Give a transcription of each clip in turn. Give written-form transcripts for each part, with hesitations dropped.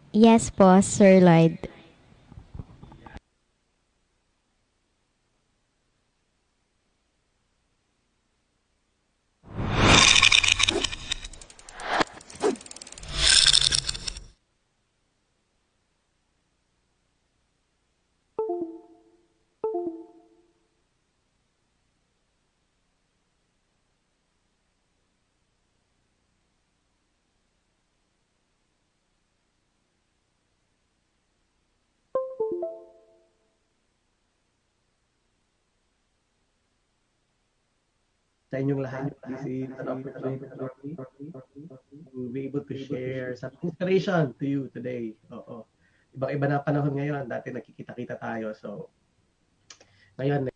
Yes po, Sir Lloyd. Sa inyong lahat. This is an opportunity to be able to share some inspiration to you today. Oo. Ibang-iba na panahon ngayon. Dati nakikita-kita tayo. So, ngayon,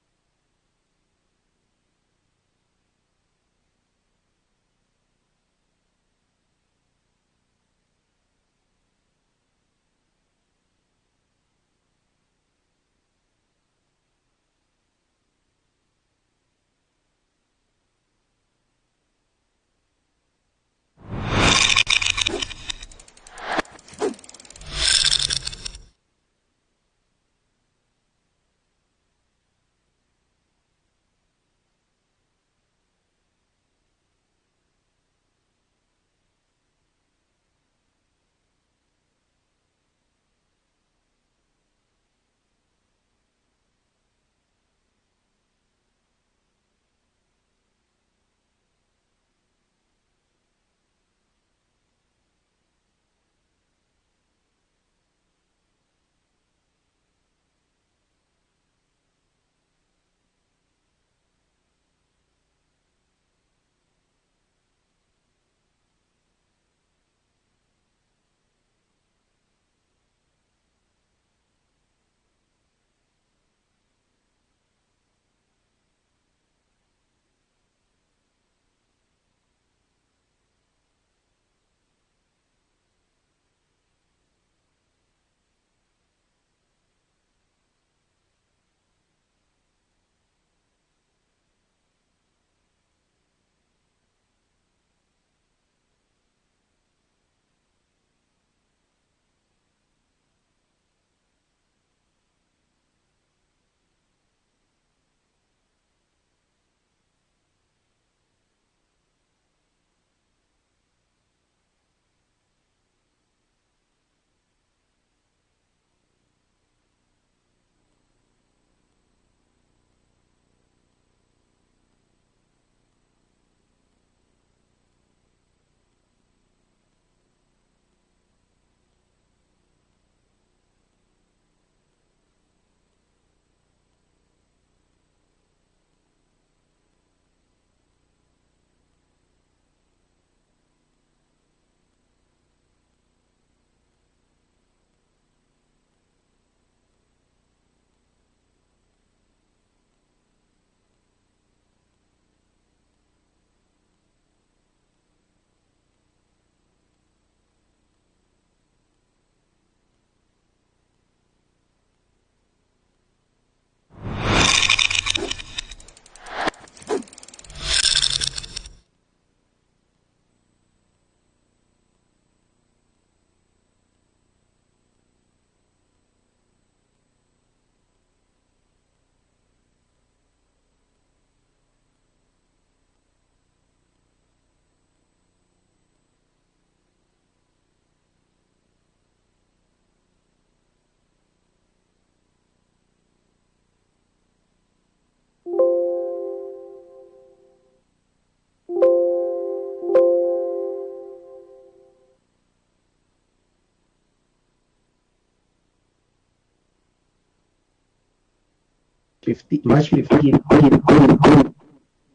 15, March 15th,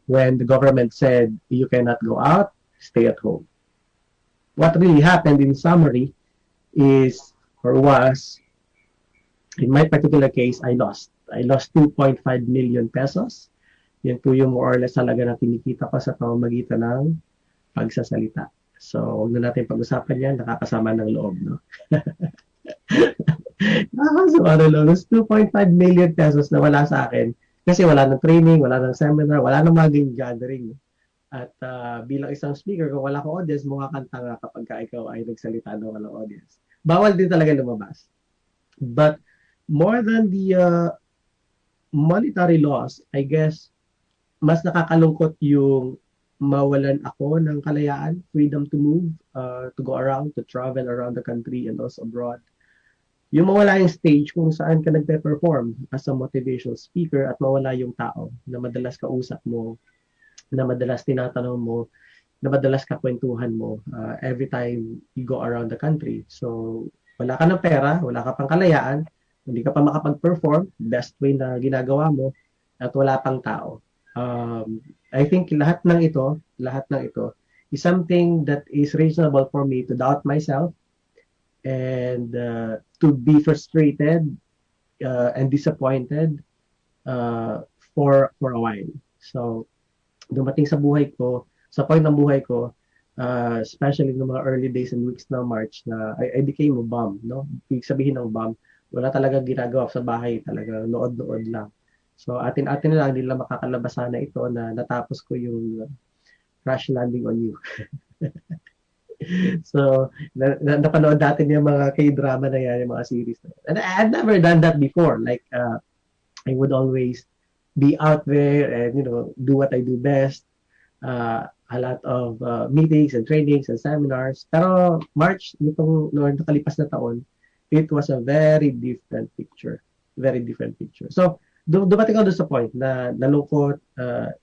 when the government said you cannot go out, stay at home. What really happened in summary is, or was, in my particular case, I lost. I lost 2.5 million pesos. Yan po yung more or less talaga na kinikita ko sa pamamagitan ng pagsasalita. So, huwag na natin pag-usapan yan, nakakasama ng loob, no? Nakakasama ng loob. 2.5 million pesos na wala sa akin kasi wala ng training, wala ng seminar, wala ng maging gathering. At bilang isang speaker, kung wala ko audience, mukha kang tanga kapag ka ikaw ay nagsalita ng walang audience. bawal din talaga lumabas. But more than the monetary loss, I guess, mas nakakalungkot yung mawalan ako ng kalayaan, freedom to move, to go around, to travel around the country and also abroad. Yung mawala yung stage kung saan ka nagpe-perform as a motivational speaker at mawala yung tao na madalas kausap mo, na madalas tinatanong mo, na madalas kakwentuhan mo every time you go around the country. So, wala ka ng pera, wala ka pang kalayaan, hindi ka pa makapag-perform, best way na ginagawa mo, at wala pang tao. I think lahat ng ito is something that is reasonable for me to doubt myself and to be frustrated and disappointed for a while. So, dumating sa point ng buhay ko, especially in mga early days and weeks ng March, na I became a bum, no? Ibig sabihin ng bum, wala talagang ginagawa sa bahay, talaga nood-nood lang. So, atin-atin na lang, hindi lang makakalabas sana ito na natapos ko yung Crash Landing on You. So, napanood natin yung mga K-drama na yan, yung mga series. And I've never done that before. Like, I would always be out there and, do what I do best. A lot of meetings and trainings and seminars. Pero March, noong nakalipas na taon, it was a very different picture. Very different picture. So, dumating ako doon sa point na nalungkot,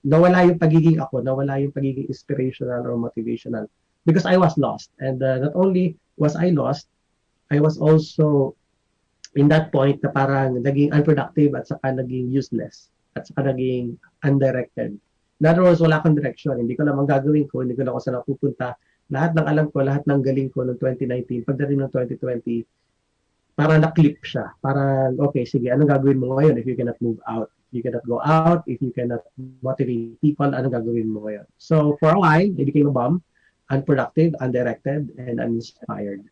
nawala yung pagiging ako, nawala yung pagiging inspirational or motivational because I was lost. And not only was I lost, I was also in that point na parang naging unproductive at saka naging useless at saka naging undirected. In other words, wala akong direction. Hindi ko alam ang gagawin ko, hindi ko alam kung saan ako pupunta. Lahat ng alam ko, lahat ng galing ko noong 2019, pagdating ng 2020, parang na-clip siya. Parang, okay, sige, anong gagawin mo ngayon if you cannot move out? If you cannot go out, if you cannot motivate people, anong gagawin mo ngayon? So, for a while, I became a bum, unproductive, undirected, and uninspired.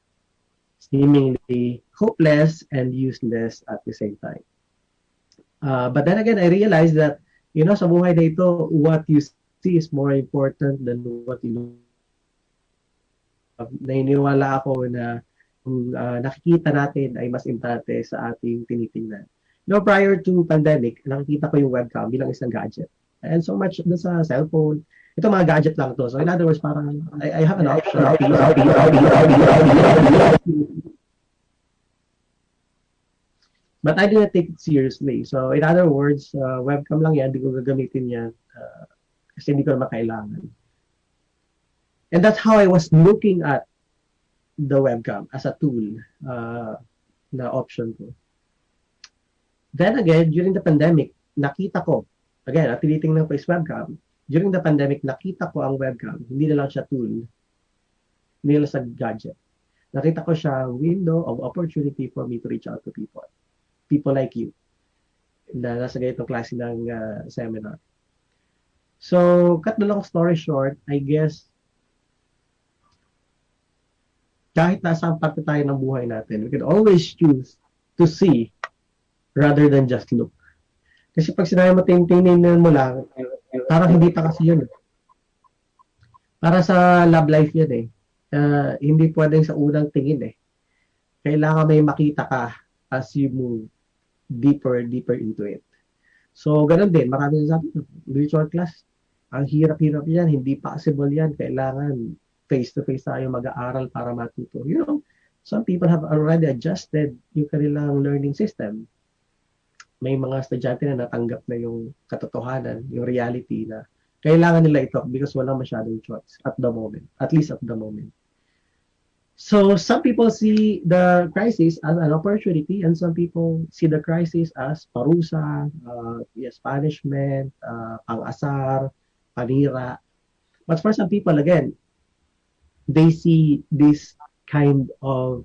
Seemingly hopeless and useless at the same time. But then again, I realized that, sa buhay na ito, what you see is more important than what you know. Naniniwala ako na kung nakikita natin ay mas importante sa ating tinitingnan. Prior to pandemic, nakikita ko yung webcam bilang isang gadget. And so much na sa cellphone, ito mga gadget lang to. So in other words, parang I have an option. But I didn't take it seriously. So in other words, webcam lang yan, hindi ko gagamitin yan kasi hindi ko naman kailangan. And that's how I was looking at the webcam as a tool na option ko. Then again, during the pandemic, nakita ko, again, at tinitingnan ko is webcam, during the pandemic, nakita ko ang webcam, hindi na lang siya tool, hindi lang sa gadget. Nakita ko siya window of opportunity for me to reach out to people. People like you na nasa ganitong klase ng seminar. So, cut na lang story short, I guess, kahit nasaan parte tayo ng buhay natin, we can always choose to see rather than just look. Kasi pag sinabi mo, tingnan mo lang, parang hindi pa kasi yun. Para sa love life yun eh. Hindi pwedeng sa unang tingin eh. Kailangan may makita ka as you move deeper into it. So, ganun din. Marami na sabi, virtual class, ang hirap-hirap yan, hindi possible yan. Kailangan face-to-face tayo mag-aaral para matuto. Some people have already adjusted yung kanilang learning system. May mga estudyante na natanggap na yung katotohanan, yung reality na kailangan nila ito because walang masyadong choice at the moment, at least at the moment. So some people see the crisis as an opportunity and some people see the crisis as parusa, punishment, pang-asar, panira. But for some people, again, they see this kind of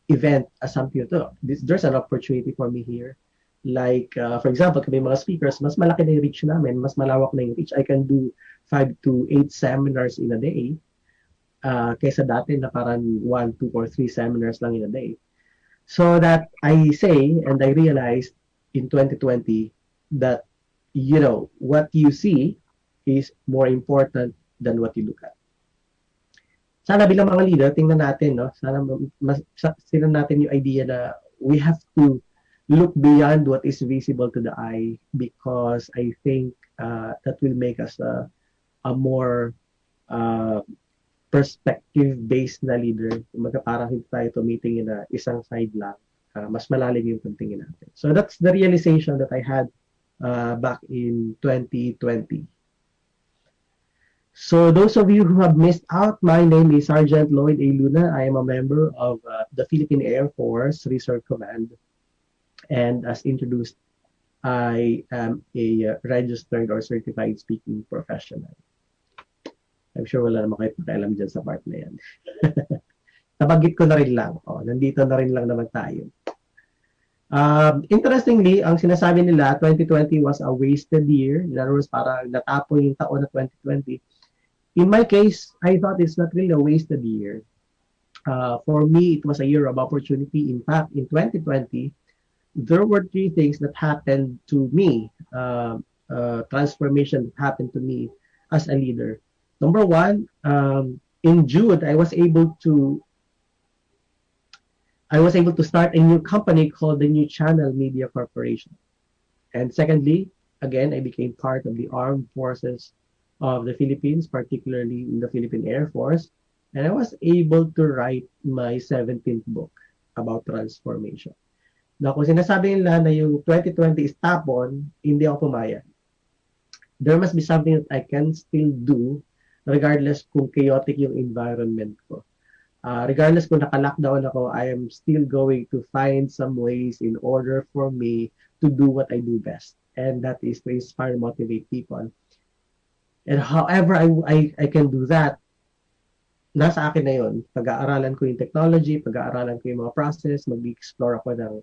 event as something to, there's an opportunity for me here. Like, for example, kami mga speakers, mas malaki na yung reach namin, mas malawak na yung reach. I can do 5 to 8 seminars in a day kaysa dati na parang 1, 2, or 3 seminars lang in a day. So that I say and I realized in 2020 that, what you see is more important than what you look at. sana bilang mga leader, tingnan natin, no? Sana sinan natin yung idea na we have to look beyond what is visible to the eye because I think that will make us a more uh, perspective-based na leader. Kumbaga parang hindi tayo tumitingin na isang side lang. Mas malalim yung tingin natin. So that's the realization that I had back in 2020. So those of you who have missed out, my name is Sergeant Lloyd A. Luna. I am a member of the Philippine Air Force Reserve Command. And as introduced, I am a registered or certified speaking professional. I'm sure wala naman kayo pakialam dyan sa part na yan. Nabanggit ko na rin lang. Nandito na rin lang naman tayo. Interestingly, ang sinasabi nila, 2020 was a wasted year. In other words, parang natapon yung taon na 2020. In my case, I thought it's not really a wasted year. For me, it was a year of opportunity. In fact, in 2020, there were 3 things that happened to me, transformation that happened to me as a leader. Number 1, in June, I was able to start a new company called the New Channel Media Corporation. And secondly, again, I became part of the armed forces of the Philippines, particularly in the Philippine Air Force. And I was able to write my 17th book about transformation. Now, kung sinasabi nila na yung 2020 is tapon, hindi ako pumayag. There must be something that I can still do regardless kung chaotic yung environment ko. Regardless kung naka-lockdown ako, I am still going to find some ways in order for me to do what I do best. And that is to inspire, motivate people. And however I can do that, nasa akin na yun. Pag-aaralan ko yung technology, pag-aaralan ko yung mga process, mag-explore ako ng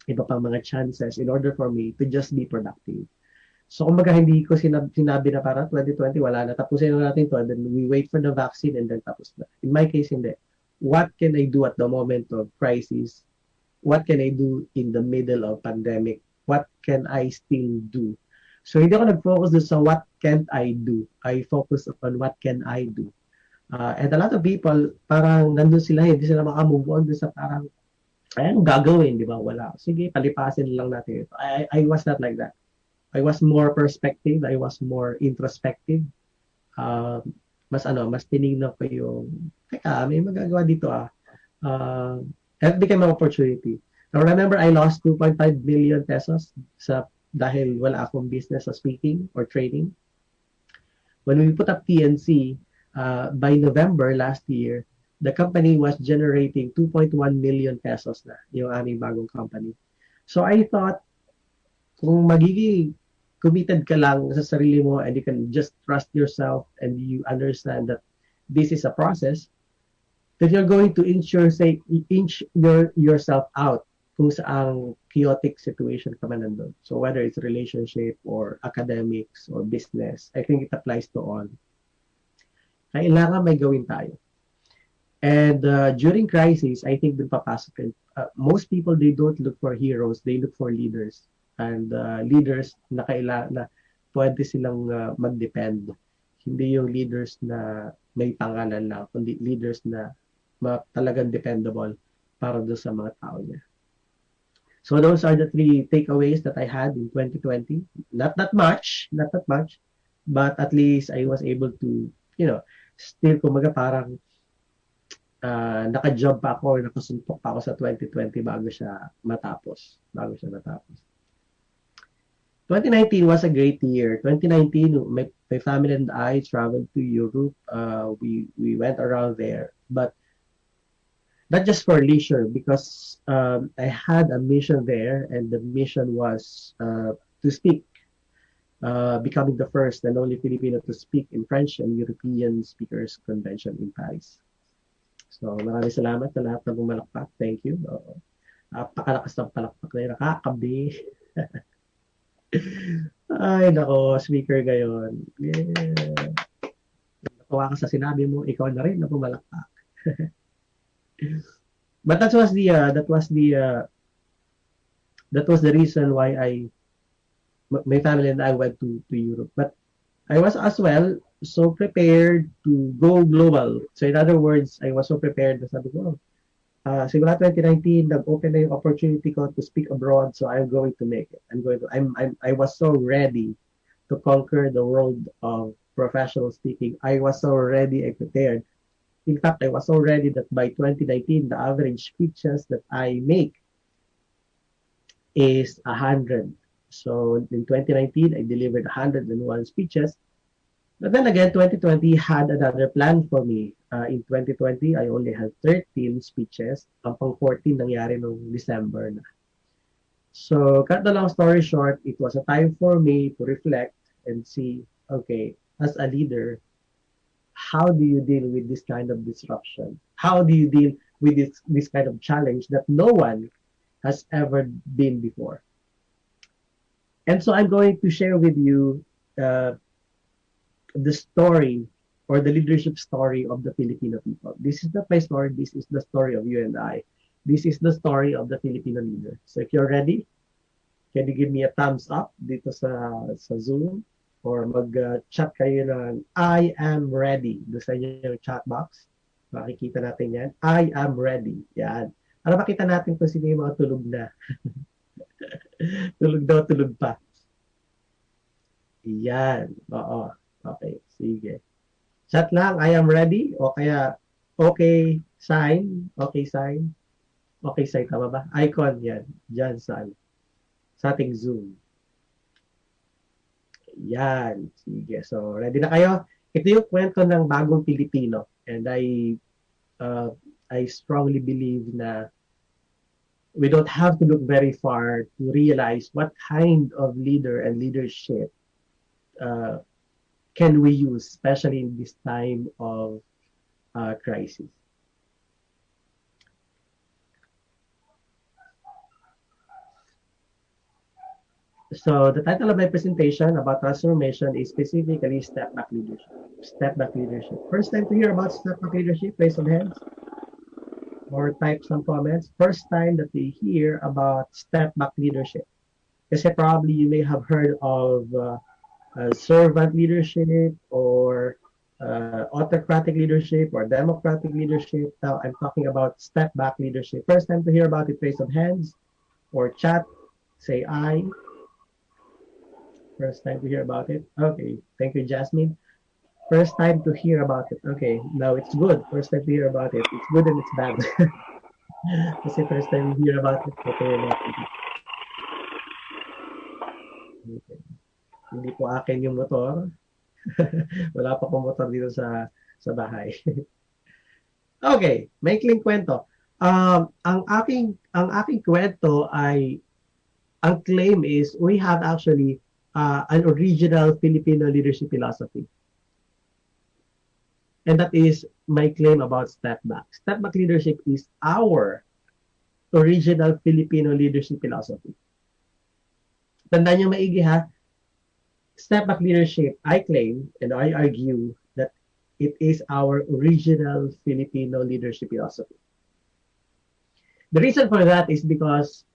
iba pang mga chances in order for me to just be productive. So, kumbaga, hindi ko sinabi na para 2020, wala na. Tapusin na natin to and then we wait for the vaccine and then tapos na. In my case, hindi. What can I do at the moment of crisis? What can I do in the middle of pandemic? What can I still do? So, hindi ako nag-focus sa what can't I do. I focus on what can I do. And a lot of people, parang nandun sila, hindi sila maka-move on sa parang, ay, anong gagawin, di ba? Wala. Sige, palipasin lang natin ito. I was not like that. I was more perspective. I was more introspective. Mas tinignan ko yung, teka, may magagawa dito That became an opportunity. Now, remember, I lost 2.5 million pesos dahil wala akong business sa speaking or trading. When we put up PNC, by November last year, the company was generating 2.1 million pesos na yung aming bagong company. So I thought, kung magiging committed ka lang sa sarili mo and you can just trust yourself and you understand that this is a process, that you're going to inch yourself out kung saang chaotic situation ka man nandun. So whether it's relationship or academics or business, I think it applies to all. Kailangan may gawin tayo. And during crisis, I think dun papasok. Most people, they don't look for heroes, they look for leaders. And leaders na pwede silang mag-depend. Hindi yung leaders na may pangalan lang, kundi leaders na talagang dependable para doon sa mga tao niya. So those are the 3 takeaways that I had in 2020. Not that much, but at least I was able to, still kumaga parang naka-job pa ako or nakasuntok pa ako sa 2020 bago siya matapos. 2019 was a great year. 2019, my family and I traveled to Europe. We went around there, but not just for leisure, because I had a mission there, and the mission was to speak, becoming the first and only Filipino to speak in French and European Speakers Convention in Paris. So maraming salamat sa lahat ng bumalakpak. Thank you. Napakalakas ng palakpak na yun. Nakakabi. Ay, nako, speaker gayon. Yeah. Natuwa ka sa sinabi mo, ikaw na rin na pumalakpak. But that was the reason why my family and I went to Europe. But I was as well so prepared to go global. So in other words, I was so prepared na sabi ko, simula 2019, nag-open na yung opportunity ko to speak abroad, so I'm going to make it. I was so ready to conquer the world of professional speaking. I was so ready and prepared. In fact, I was so ready that by 2019, the average speeches that I make is 100. So in 2019, I delivered 101 speeches. But then again, 2020 had another plan for me. In 2020, I only had 13 speeches. Ang pang 14 nangyari noong December na. So, cut the long story short, it was a time for me to reflect and see, okay, as a leader, how do you deal with this kind of disruption? How do you deal with this kind of challenge that no one has ever been before? And so I'm going to share with you uh, the story or the leadership story of the Filipino people. This is not my story. This is the story of you and I. This is the story of the Filipino leader. So if you're ready, can you give me a thumbs up dito sa Zoom? Or mag-chat kayo ng I am ready doon sa inyong chat box. Makikita natin yan. I am ready. Yan. Para makita natin kung sino yung mga tulog na. Tulog daw, tulog pa. Yan. Oo. Okay. Sige. Chat lang, I am ready. O kaya, okay sign. Okay sign. Okay sign. Tama ba? Icon yan. Diyan sa ating Zoom. Yan. Sige. So, ready na kayo? Ito yung kwento ng bagong Pilipino. And I strongly believe na we don't have to look very far to realize what kind of leader and leadership uh, can we use, especially in this time of crisis. So the title of my presentation about transformation is specifically step back leadership. Step back leadership. First time to hear about step back leadership, raise some hands or type some comments. First time that they hear about step back leadership. Kasi probably you may have heard of servant leadership or autocratic leadership or democratic leadership. Now I'm talking about step back leadership. First time to hear about it, raise some hands or chat, say I. First time to hear about it. Okay, thank you, Jasmine. First time to hear about it. Okay, now it's good. First time to hear about it. It's good and it's bad. Kasi first time you hear about it, okay, okay. Hindi po akin yung motor. Wala pa pong motor dito sa bahay. Okay, maikling kwento. Ang aking kwento ay, ang claim is we have actually an original Filipino leadership philosophy. And that is my claim about step back. Step back leadership is our original Filipino leadership philosophy. Tandaan niyo maigi ha, step back leadership, I claim and I argue that it is our original Filipino leadership philosophy. The reason for that is because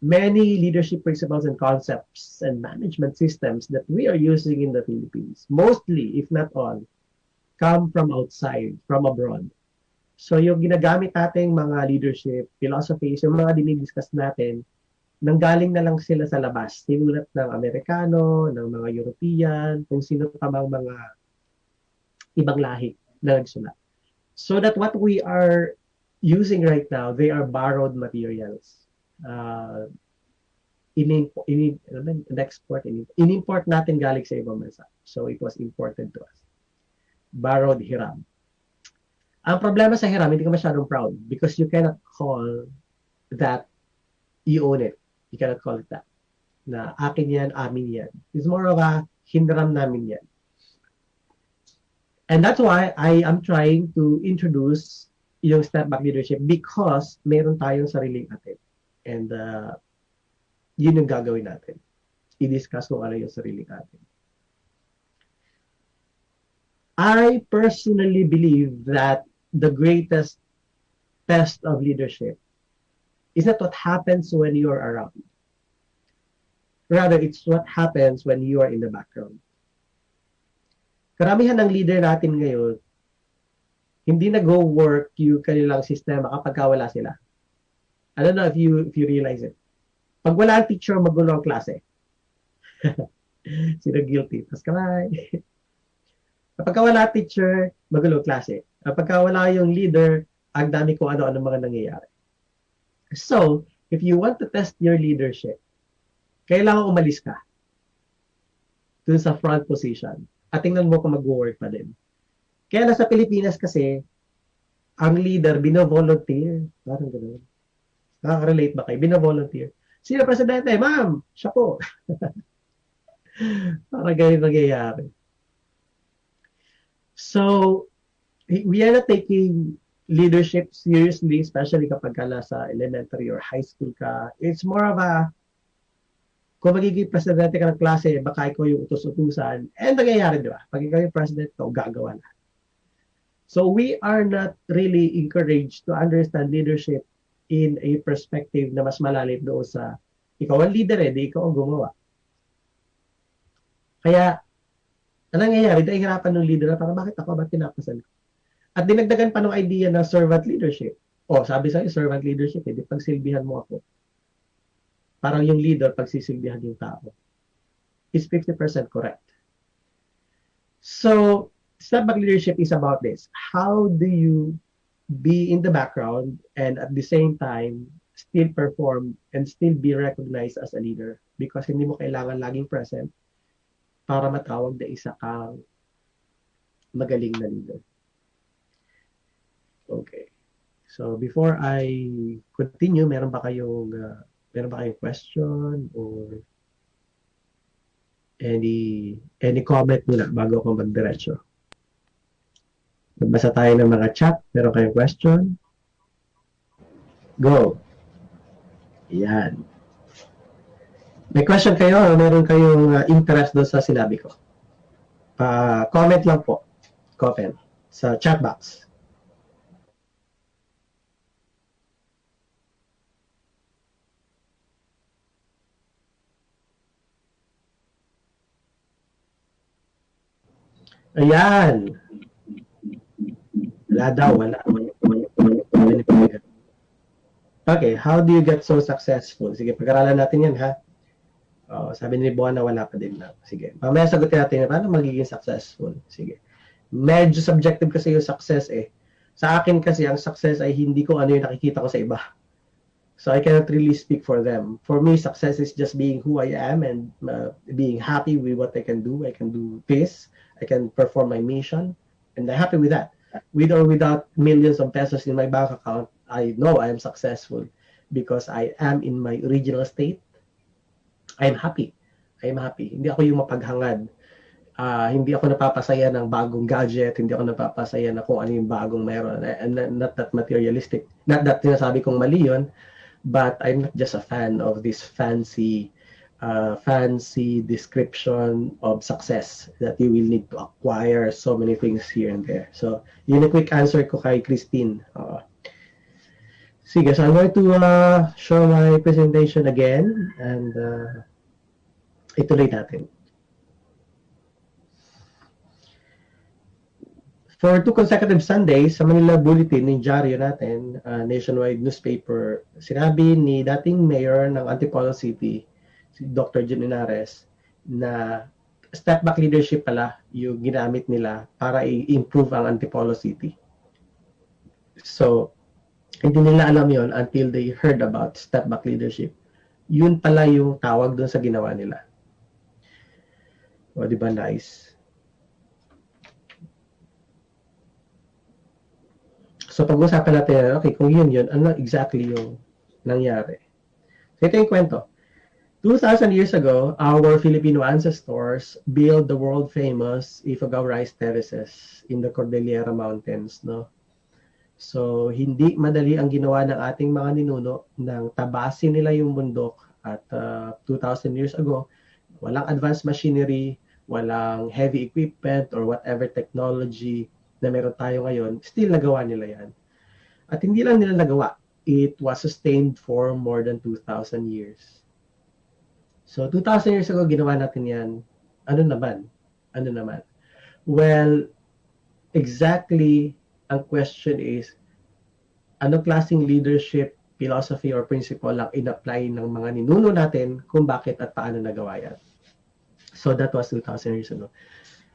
many leadership principles and concepts and management systems that we are using in the Philippines, mostly, if not all, come from outside, from abroad. So yung ginagamit nating mga leadership philosophies, yung mga dinidiscuss natin, nanggaling na lang sila sa labas. Sinulat ng Amerikano, ng mga European, kung sino pa mang mga ibang lahi na nagsulat. So that what we are using right now, they are borrowed materials. In-import natin galing sa ibang bansa. So it was imported to us. Borrowed hiram. Ang problema sa hiram, hindi ka masyadong proud because you cannot call that you own it. You cannot call it that. Na akin yan, amin yan. It's more of a hinram namin yan. And that's why I am trying to introduce yung step back leadership because meron tayong sariling atin. And yun yung gagawin natin. I-discuss kung ano yung sariling atin. I personally believe that the greatest test of leadership is not what happens when you are around. Rather, it's what happens when you are in the background. Karamihan ng leader natin ngayon, hindi nag-work yung kanilang sistema kapag wala sila. I don't know if you realize it. Pag wala ang teacher, magulo ang klase. Sino guilty? Tapos kamay. Kapag wala teacher, magulo ang klase. Kapag wala yung leader, ang dami kung ano-ano mga nangyayari. So, if you want to test your leadership, kailangan umalis ka dun sa front position at tingnan mo kung mag-work pa din. Kaya nasa Pilipinas kasi, ang leader, bino-volunteer. Parang gano'n. Nakaka-relate ba kayo? Bino-volunteer. Sino presidente? Ma'am, siya po. Parang ganyan nangyayari. So, we are not taking leadership seriously, especially kapag ka nasa elementary or high school ka. It's more of a, kung magiging presidente ka ng klase, baka ikaw yung utos-utusan. And nangyayari, di ba? Pag ikaw yung president, ikaw gagawa na. So we are not really encouraged to understand leadership in a perspective na mas malalim doon sa ikaw ang leader di ikaw ang gumawa. Kaya, anong nangyayari? Nahihirapan ng leader na parang bakit ako? Ba't pinapasan ko? At dinagdagan pa ng idea na servant leadership. Sabi sa'yo, servant leadership, di pagsilbihan mo ako. Parang yung leader, pagsisilbihan yung tao. Is 50% correct. So, step-back leadership is about this. How do you be in the background and at the same time still perform and still be recognized as a leader? Because hindi mo kailangan laging present para matawag na isa kang magaling na leader. Okay. So before I continue, meron ba kayong question or any comment muna bago ako magdiretso? Magbasa tayo ng mga chat. Meron kayong question? Go. Yan. May question kayo? Meron kayong interest doon sa sinabi ko? Comment lang po. Comment sa chat box. Ayan. Wala daw, wala. Okay, how do you get so successful? Sige, pag-aralan natin yan, ha? Sabi ni Buwan na wala pa din na. Sige, mamaya sagutin natin paano magiging successful. Sige. Medyo subjective kasi yung success Sa akin kasi, ang success ay hindi ko ano yung nakikita ko sa iba. So I cannot really speak for them. For me, success is just being who I am and being happy with what I can do. I can do this. I can perform my mission. And I'm happy with that. With or without millions of pesos in my bank account, I know I am successful because I am in my original state. I'm happy. I'm happy. Hindi ako yung mapaghangad. Hindi ako napapasaya ng bagong gadget. Hindi ako napapasaya na kung ano yung bagong meron. And not that materialistic. Not that sinasabi kong mali yun. But I'm not just a fan of this fancy description of success that you will need to acquire so many things here and there. So, yun a quick answer ko kay Christine. Sige, so I'm going to show my presentation again and ituloy natin. For 2 consecutive Sundays, sa Manila Bulletin, yung dyaryo natin, nationwide newspaper, sinabi ni dating mayor ng Antipolo City, si Dr. Jun Inares, na step-back leadership pala yung ginamit nila para i-improve ang Antipolo City. So, hindi nila alam yon until they heard about step-back leadership. Yun pala yung tawag doon sa ginawa nila. O, di ba nice? So, pag-usapan natin, okay, kung yun, ano exactly yung nangyari? So, ito yung kwento. 2,000 years ago, our Filipino ancestors built the world-famous Ifugao rice terraces in the Cordillera Mountains, no? So, hindi madali ang ginawa ng ating mga ninuno nang tabasin nila yung bundok at 2,000 years ago, walang advanced machinery, walang heavy equipment or whatever technology na meron tayo ngayon, still nagawa nila yan. At hindi lang nila nagawa, it was sustained for more than 2,000 years. So, 2,000 years ago, ginawa natin yan. Ano naman? Well, exactly ang question is, anong klaseng leadership, philosophy, or principle ang in-apply ng mga ninuno natin kung bakit at paano nagawa yan. So that was 2,000 years ago.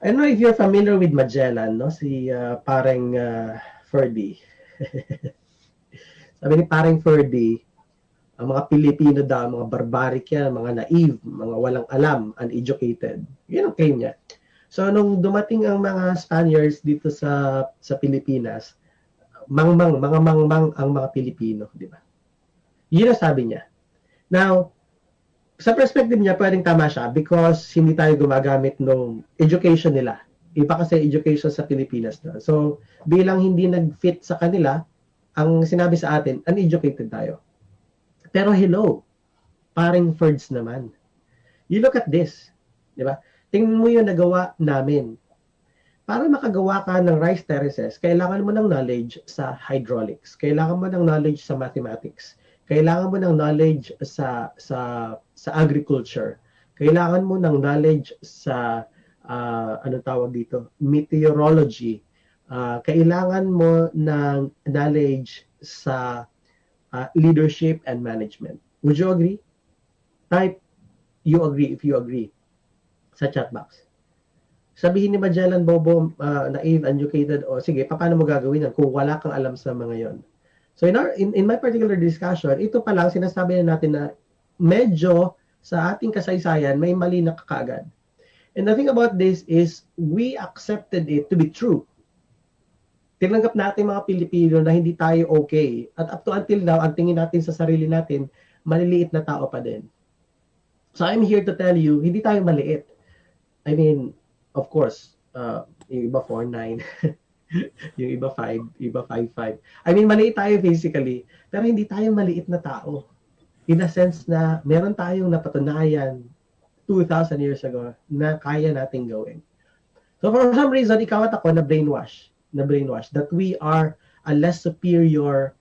I don't know if you're familiar with Magellan, no? Si parang Ferdy. Sabi ni parang Ferdy, ang mga Pilipino daw, mga barbaric yan, mga naive, mga walang alam, uneducated. Yun ang claim niya. So, nung dumating ang mga Spaniards dito sa Pilipinas, mga mangmang ang mga Pilipino, di ba? Yun ang sabi niya. Now, sa perspective niya, pwedeng tama siya because hindi tayo gumagamit ng education nila. Iba kasi education sa Pilipinas na. So, bilang hindi nag-fit sa kanila, ang sinabi sa atin, uneducated tayo. Pero hello, paring Ferds naman. You look at this, di ba? Tingnan mo yung nagawa namin. Para makagawa ka ng rice terraces, kailangan mo ng knowledge sa hydraulics. Kailangan mo ng knowledge sa mathematics. Kailangan mo ng knowledge sa agriculture. Kailangan mo ng knowledge sa anong tawag dito? Meteorology. Kailangan mo ng knowledge sa leadership and management. Would you agree? Type you agree if you agree sa chat box. Sabihin ni Magellan, Bobo, naive, uneducated, o sige, paano mo gagawin yan kung wala kang alam sa mga yon? So in my particular discussion, ito pa lang sinasabi na natin na medyo sa ating kasaysayan may mali na kakaagad. And the thing about this is we accepted it to be true. Tinanggap natin mga Pilipino na hindi tayo okay. At up to until now, ang tingin natin sa sarili natin, maliliit na tao pa din. So I'm here to tell you, hindi tayo maliit. I mean, of course, yung iba 4'9", yung iba 5, iba 5'5". I mean, maliit tayo physically, pero hindi tayo maliit na tao. In a sense na meron tayong napatunayan 2,000 years ago na kaya nating gawin. So for some reason, ikaw at ako na brainwash that we are a less superior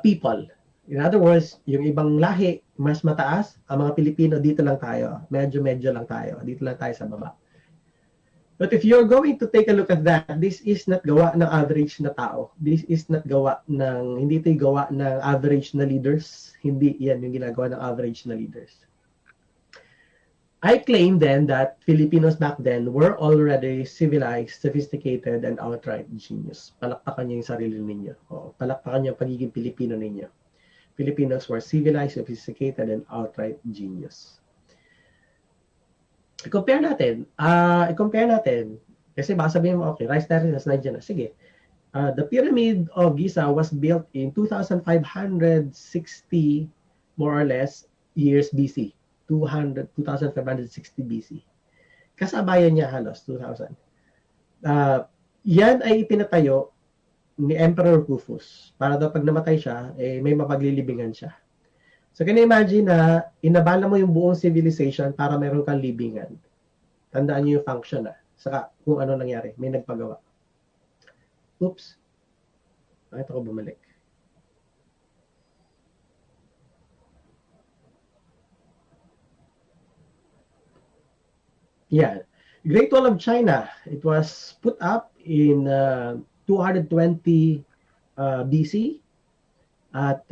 people. In other words, yung ibang lahi, mas mataas, ang mga Pilipino, dito lang tayo. Medyo lang tayo. Dito lang tayo sa baba. But if you're going to take a look at that, this is not gawa ng average na tao. This is not gawa ng, hindi ito gawa ng average na leaders. Hindi yan yung ginagawa ng average na leaders. I claim then that Filipinos back then were already civilized, sophisticated, and outright genius. Palakpakan niyo yung sarili ninyo. O, palakpakan niyo ang pagiging Pilipino ninyo. Filipinos were civilized, sophisticated, and outright genius. I-compare natin. Kasi baka sabihin mo, okay, rice terraces, nandiyan na. Sige. The Pyramid of Giza was built in 2,560, more or less, years BC. 2,560 BC. Kasabayan niya halos, 2,000. Yan ay ipinatayo ni Emperor Rufus. Para daw pag namatay siya, may mapaglilibingan siya. So, can you imagine na inabala mo yung buong civilization para meron kang libingan? Tandaan niyo yung function na. Saka kung ano nangyari, may nagpagawa. Oops. Ito ko bumalik. Yeah. Great Wall of China, it was put up in 220 BC at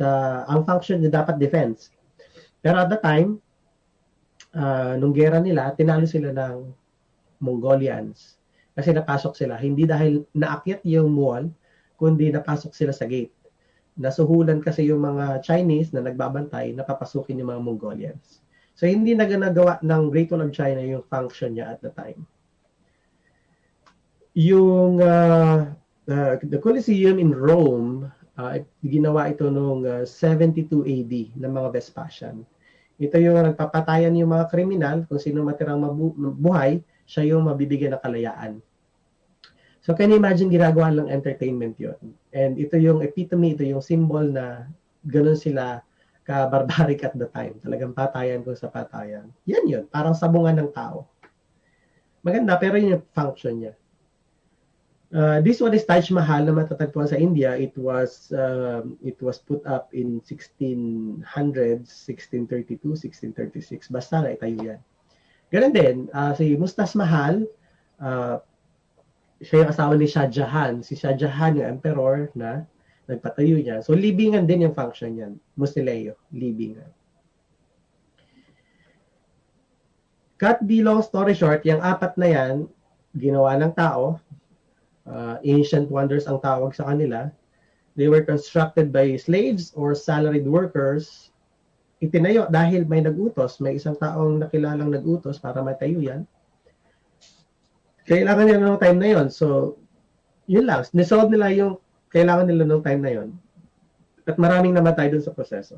ang function niya dapat defense. Pero at the time, nung gera nila, tinalo sila ng Mongolians kasi napasok sila. Hindi dahil naakyat yung wall, kundi napasok sila sa gate. Nasuhulan kasi yung mga Chinese na nagbabantay na papasukin yung mga Mongolians. So, hindi na ginagawa ng Great Wall of China yung function niya at the time. Yung the Colosseum in Rome, ginawa ito noong 72 AD ng mga Vespasian. Ito yung nagpapatayan yung mga kriminal, kung sino matirang buhay, siya yung mabibigyan ng kalayaan. So, can you imagine ginagawa lang entertainment yon? And ito yung epitome, ito yung symbol na ganun sila ka-barbaric at the time. Talagang patayan kung sa patayan. Yan yun. Parang sabungan ng tao. Maganda, pero yun yung function niya. This one is Taj Mahal na matatagpuan sa India. It was put up in 1600s, 1632, 1636. Basta na itayo yan. Ganun din, si Mustas Mahal, uh, siya yung asawa ni Shah Jahan. Si Shah Jahan, yung emperor na nagpatayo niya. So, libingan din yung function niyan. Musileo, libingan. Cut the long story short, yung apat na yan, ginawa ng tao. Ancient wonders ang tawag sa kanila. They were constructed by slaves or salaried workers. Itinayo dahil may nag-utos, may isang taong nakilalang nag-utos para matayo yan. Kailangan nila ng time na yon. So, yun lang. Nisolve nila yung kailangan nila ng time na yon. At maraming namatay dun sa proseso.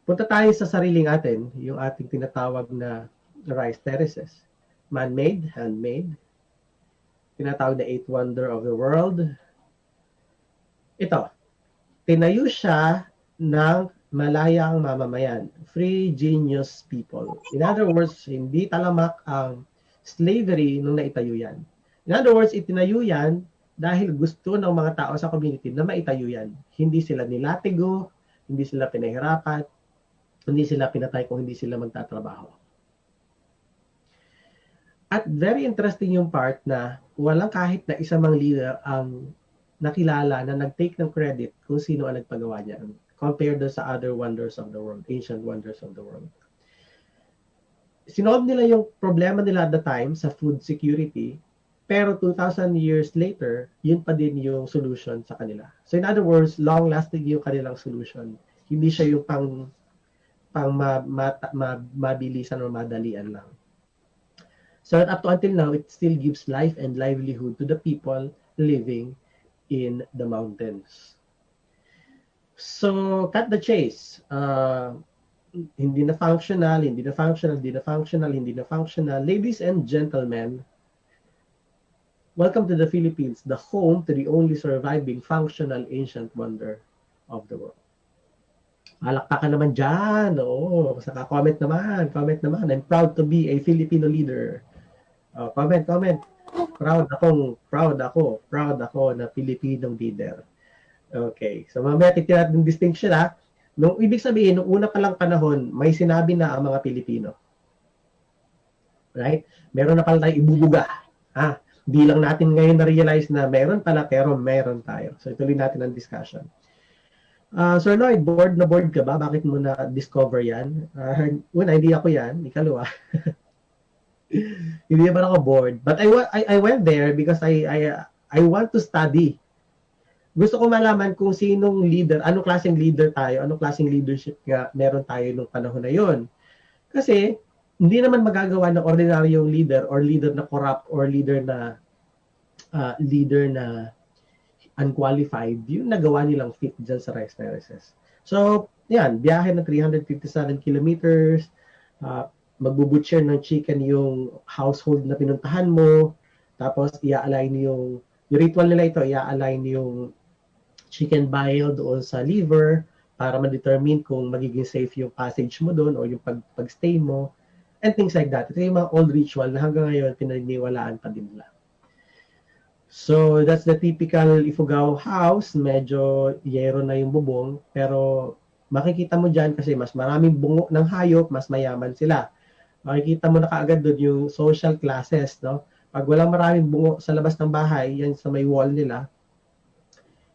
Punta tayo sa sariling atin, yung ating tinatawag na rice terraces. Man-made, handmade. Tinatawag na eighth wonder of the world. Ito, tinayo siya ng malayang mamamayan. Free genius people. In other words, hindi talamak ang slavery nung naitayo yan. In other words, itinayo yan dahil gusto ng mga tao sa community na maitayo yan. Hindi sila nilatigo, hindi sila pinahirapan, hindi sila pinatay kung hindi sila magtatrabaho. At very interesting yung part na walang kahit na isa mang leader ang nakilala na nag-take ng credit kung sino ang nagpagawa niya compared sa other wonders of the world, ancient wonders of the world. Sinolve nila yung problema nila at the time sa food security, pero 2,000 years later, yun pa din yung solution sa kanila. So in other words, long-lasting yung kanilang solution. Hindi siya yung pang mabilisan o madalian lang. So up to until now, it still gives life and livelihood to the people living in the mountains. So, cut the chase. Hindi na functional, hindi na functional, hindi na functional, hindi na functional. Ladies and gentlemen, welcome to the Philippines, the home to the only surviving functional ancient wonder of the world. Palakpakan naman dyan. Oo, saka comment naman. I'm proud to be a Filipino leader. Comment. Proud ako na Filipinong leader. Okay, so mamaya titira natin distinction ha. Nung ibig sabihin, nung una pa lang panahon, may sinabi na ang mga Pilipino. Right? Meron na pala tayong ibubuga. Di lang natin ngayon na-realize na meron pala, pero meron tayo. So ituloy natin ang discussion. Sir Lloyd, board na board ka ba? Bakit mo na-discover yan? Una, hindi ako yan. Ikalawa. Hindi naman ako bored. But I went there because I want to study. Gusto ko malaman kung sinong leader, anong klaseng leader tayo, anong klaseng leadership nga meron tayo nung panahon na yon. Kasi, hindi naman magagawa ng ordinaryong leader or leader na corrupt or leader na unqualified, yung nagawa nilang fit dyan sa rice terraces. So, yan, biyahe na 357 kilometers, magbubutcher ng chicken yung household na pinuntahan mo, tapos i-align yung ritual nila ito, i-align yung chicken bile doon sa liver para ma-determine kung magiging safe yung passage mo doon o yung pag-stay mo, and things like that. Ito yung mga old ritual na hanggang ngayon pinaniniwalaan pa din nila. So, that's the typical Ifugao house. Medyo yero na yung bubong. Pero, makikita mo dyan kasi mas maraming bungo ng hayop, mas mayaman sila. Makikita mo na kaagad doon yung social classes, no? Pag walang maraming bungo sa labas ng bahay, yan sa may wall nila,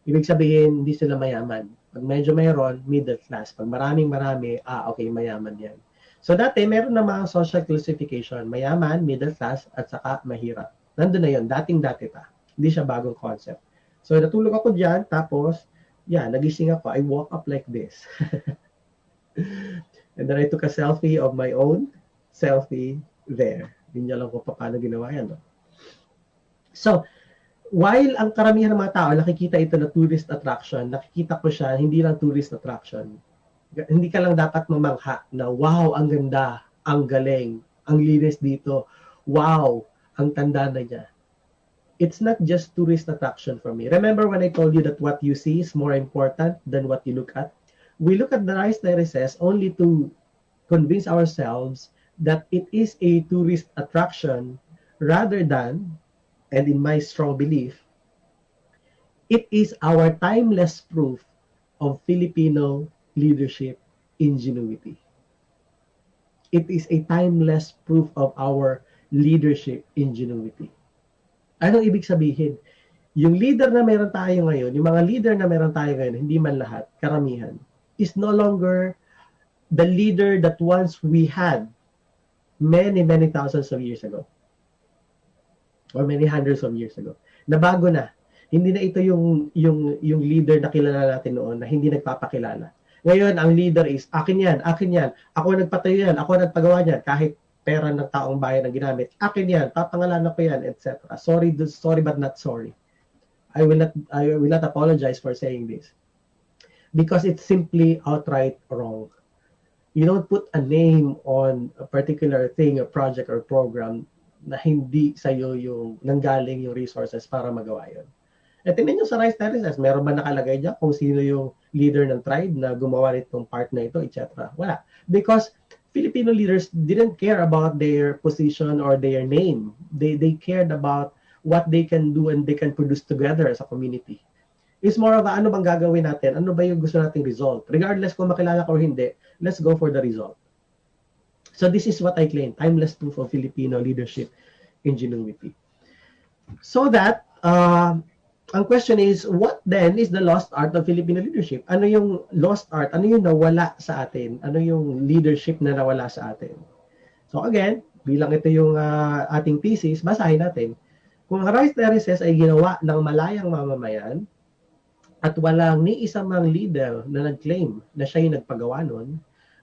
ibig sabihin, hindi sila mayaman. Pag medyo mayroon, middle class. Pag marami, okay, mayaman yan. So, dati, meron na mga social classification. Mayaman, middle class, at saka mahirap. Nandun na yun. Dating-dati pa. Hindi siya bagong concept. So, natulog ako dyan, tapos, nagising ako. I woke up like this. And then I took a selfie of my own selfie there. Hindi niya lang kung paano ginawa yan. No? So, while ang karamihan ng mga tao, nakikita ito na tourist attraction, nakikita ko siya, hindi lang tourist attraction. Hindi ka lang dapat mamangha na, wow, ang ganda, ang galing, ang linis dito, wow, ang tanda na niya. It's not just tourist attraction for me. Remember when I told you that what you see is more important than what you look at? We look at the rice terraces only to convince ourselves that it is a tourist attraction rather than, and in my strong belief, it is our timeless proof of Filipino leadership ingenuity. It is a timeless proof of our leadership ingenuity. Anong ibig sabihin? Yung leader na meron tayo ngayon, yung mga leader na meron tayo ngayon, hindi man lahat, karamihan, is no longer the leader that once we had many, many thousands of years ago. Or many hundreds of years ago. Nabago na. Hindi na ito yung leader na kilala natin noon na hindi nagpapakilala. Ngayon, ang leader is, akin yan, ako nagpatayo yan, ako nagpagawa yan, kahit pera ng taong bayan ang ginamit, akin yan, papangalanan ko yan, etc. Sorry but not sorry. I will not apologize for saying this. Because it's simply outright wrong. You don't put a name on a particular thing, a project or program na hindi sa'yo yung nanggaling yung resources para magawa yun. At tingnan nyo sa rice terraces, meron ba nakalagay dyan kung sino yung leader ng tribe na gumawa nitong part na ito, etc. Wala. Because Filipino leaders didn't care about their position or their name. They cared about what they can do and they can produce together as a community. It's more of ano bang gagawin natin? Ano ba yung gusto nating result? Regardless kung makilala ko or hindi, let's go for the result. So this is what I claim, timeless proof of Filipino leadership ingenuity. So that, ang question is, what then is the lost art of Filipino leadership? Ano yung lost art? Ano yung nawala sa atin? Ano yung leadership na nawala sa atin? So again, bilang ito yung ating thesis, basahin natin. Kung ang rice terraces ay ginawa ng malayang mamamayan at walang ni isang mang leader na nag-claim na siya yung nagpagawa nun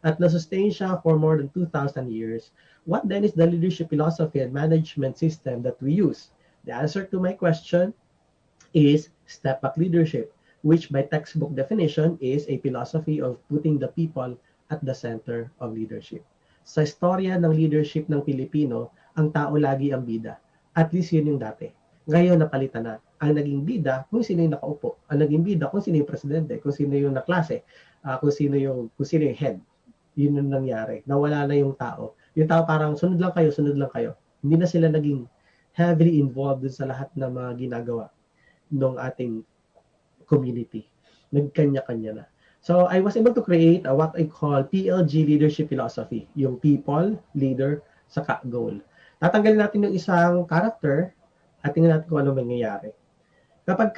at na-sustain siya for more than 2,000 years, what then is the leadership philosophy and management system that we use? The answer to my question is step-up leadership, which by textbook definition is a philosophy of putting the people at the center of leadership. Sa istorya ng leadership ng Pilipino, ang tao lagi ang bida. At least yun yung dati. Ngayon napalitan na. Ang naging bida kung sino yung nakaupo. Ang naging bida kung sino yung presidente, kung sino yung naklase, kung sino yung head. Yun yung nangyari. Nawala na yung tao. Yung tao parang sunod lang kayo. Hindi na sila naging heavily involved dun sa lahat ng mga ginagawa ng ating community. Nagkanya-kanya na. So I was able to create what I call PLG leadership philosophy. Yung people, leader, saka goal. Tatanggalin natin yung isang character at tingnan natin kung ano mangyayari. Kapag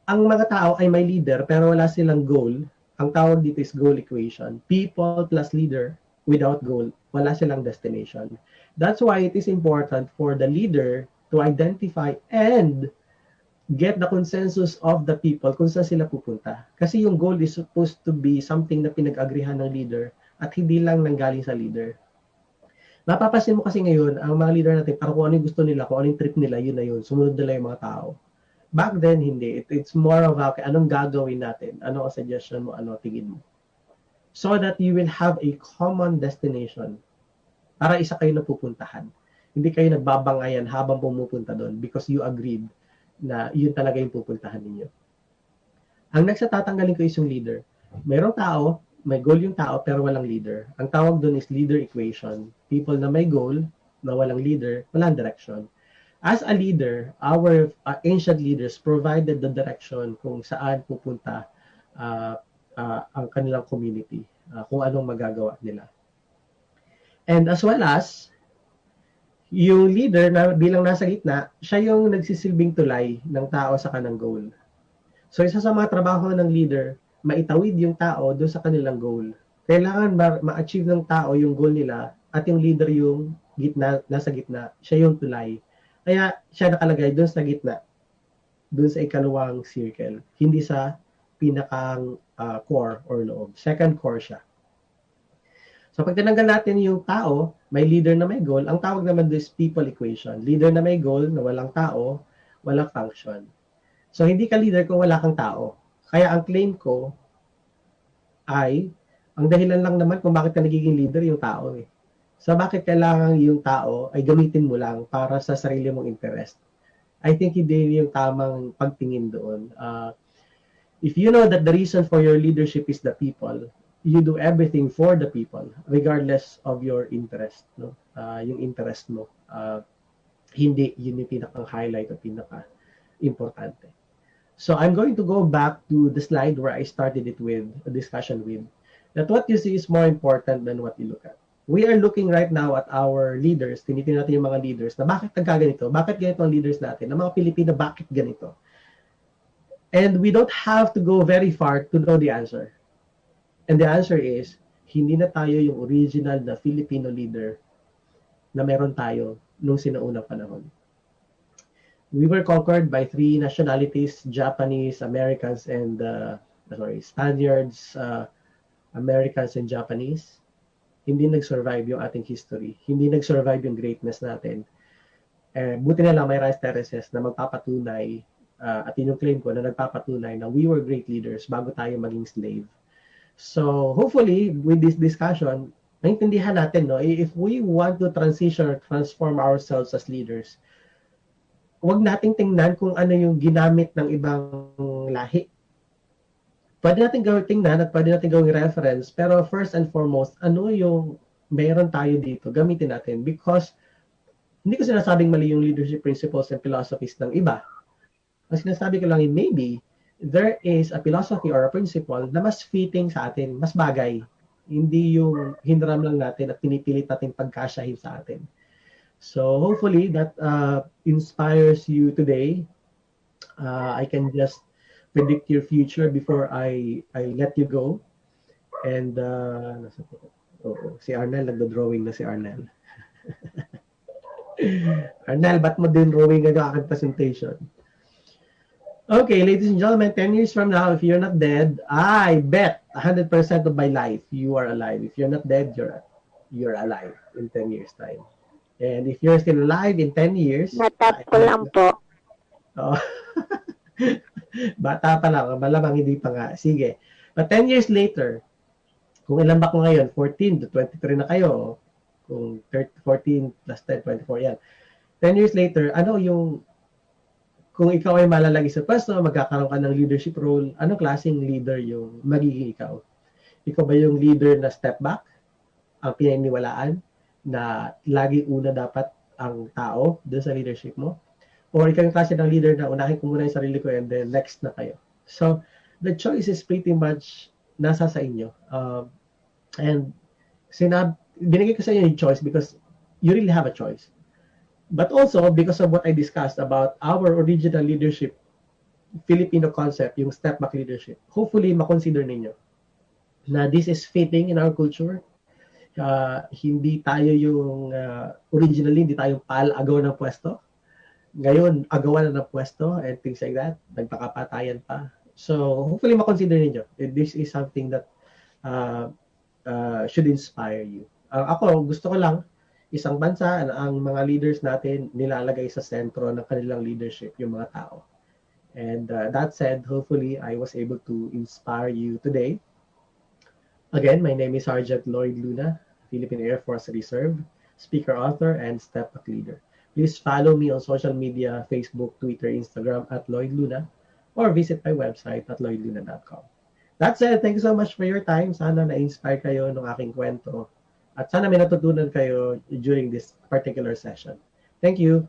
ang mga tao ay may leader pero wala silang goal, ang tawag dito is goal equation. People plus leader without goal, wala silang destination. That's why it is important for the leader to identify and get the consensus of the people kung saan sila pupunta. Kasi yung goal is supposed to be something na pinag-agrihan ng leader at hindi lang nanggaling sa leader. Mapapasin mo kasi ngayon, ang mga leader natin, parang kung ano yung gusto nila, kung ano yung trip nila, yun na yun. Sumunod nila yung mga tao. Back then, hindi. It's more of, okay, anong gagawin natin? Ano ang suggestion mo? Ano tingin mo? So that you will have a common destination para isa kayo na pupuntahan. Hindi kayo nagbabangayan habang pumupunta doon because you agreed na yun talaga yung pupuntahan ninyo. Ang next na tatanggalin ko is yung leader. Mayroong tao, may goal yung tao pero walang leader. Ang tawag doon is leader equation. People na may goal, na walang leader, walang direction. As a leader, our ancient leaders provided the direction kung saan pupunta ang kanilang community, kung anong magagawa nila. And as well as, yung leader na bilang nasa gitna, siya yung nagsisilbing tulay ng tao sa kanang goal. So isa sa mga trabaho ng leader, maitawid yung tao doon sa kanilang goal. Kailangan ma-achieve ng tao yung goal nila at yung leader yung nasa gitna, siya yung tulay. Kaya siya nakalagay doon sa gitna, doon sa ikalawang circle, hindi sa pinakang core or loob. Second core siya. So pag tinanggal natin yung tao, may leader na may goal, ang tawag naman doon is people equation. Leader na may goal, na walang tao, walang function. So hindi ka leader kung wala kang tao. Kaya ang claim ko ay, ang dahilan lang naman kung bakit ka nagiging leader yung tao eh. So bakit kailangan yung tao ay gamitin mo lang para sa sarili mong interest? I think hindi yung tamang pagtingin doon. If you know that the reason for your leadership is the people, you do everything for the people regardless of your interest, no? Yung interest mo, hindi yun yung pinakang highlight o pinaka importante. So I'm going to go back to the slide where I started it with a discussion with that what you see is more important than what you look at. we are looking right now at our leaders, tinitingnan natin yung mga leaders na bakit nagkaganito, bakit ganito ang leaders natin, ng mga Pilipino, bakit ganito. And we don't have to go very far to know the answer. And the answer is, hindi na tayo yung original na Filipino leader na meron tayo nung sinaunang panahon. We were conquered by three nationalities, Japanese, Americans, and Spaniards, Americans, and Japanese. Hindi nag-survive yung ating history. Hindi nag-survive yung greatness natin. Buti na lang may rice terraces na magpapatunay, at yun yung claim ko, na nagpapatunay na we were great leaders bago tayo maging slave. So, hopefully, with this discussion, naintindihan natin, no? If we want to transition or transform ourselves as leaders, huwag nating tingnan kung ano yung ginamit ng ibang lahi. Pwede natin tingnan at pwede natin gawing reference, pero first and foremost, ano yung meron tayo dito, gamitin natin. Because, hindi ko sinasabing mali yung leadership principles and philosophies ng iba. Ang sinasabi ko lang maybe, there is a philosophy or a principle na mas fitting sa atin, mas bagay. Hindi yung hinram lang natin at pinipilit natin pagkasyahin sa atin. So hopefully that inspires you today. I can just predict your future before I let you go. And si Arnel, nagdo-drawing na si Arnel. Arnel, ba't mo din drawing ang aking presentation? Okay, ladies and gentlemen, 10 years from now, if you're not dead, I bet 100% of my life, you are alive. If you're not dead, you're alive in 10 years time. And if you're still alive in 10 years... Natap ko lang po. Oh, bata pa lang, malamang hindi pa nga. Sige. But 10 years later, kung ilan ba ko ngayon, 14 to 23 na kayo, kung 14 plus 10, 24 yan. 10 years later, ano yung, kung ikaw ay malalagi sa pwesto, magkakaroon ka ng leadership role, anong klaseng leader yung magiging ikaw? Ikaw ba yung leader na step back, ang pinaniwalaan, na lagi una dapat ang tao doon sa leadership mo? Or ikaw yung klase ng leader na unahin ko muna yung sarili ko and then next na kayo. So, the choice is pretty much nasa sa inyo. And binigay ko sa inyo yung choice because you really have a choice. But also, because of what I discussed about our original leadership, Filipino concept, yung step-back leadership, hopefully, makonsider ninyo na this is fitting in our culture. Hindi tayo yung originally, hindi tayo agaw ng pwesto. Ngayon, agawan na ng pwesto and things like that. Nagpakapatayan pa. So, hopefully makonsider ninyo. This is something that should inspire you. Ako, gusto ko lang isang bansa na ang mga leaders natin nilalagay sa sentro ng kanilang leadership, yung mga tao. And that said, hopefully I was able to inspire you today. Again, my name is Sergeant LLOYD LUNA, Philippine Air Force Reserve, speaker, author, and step-back leader. Please follow me on social media, Facebook, Twitter, Instagram at LLOYD LUNA, or visit my website at lloydluna.com. That said, thank you so much for your time. Sana na-inspire kayo ng aking kwento. At sana may natutunan kayo during this particular session. Thank you.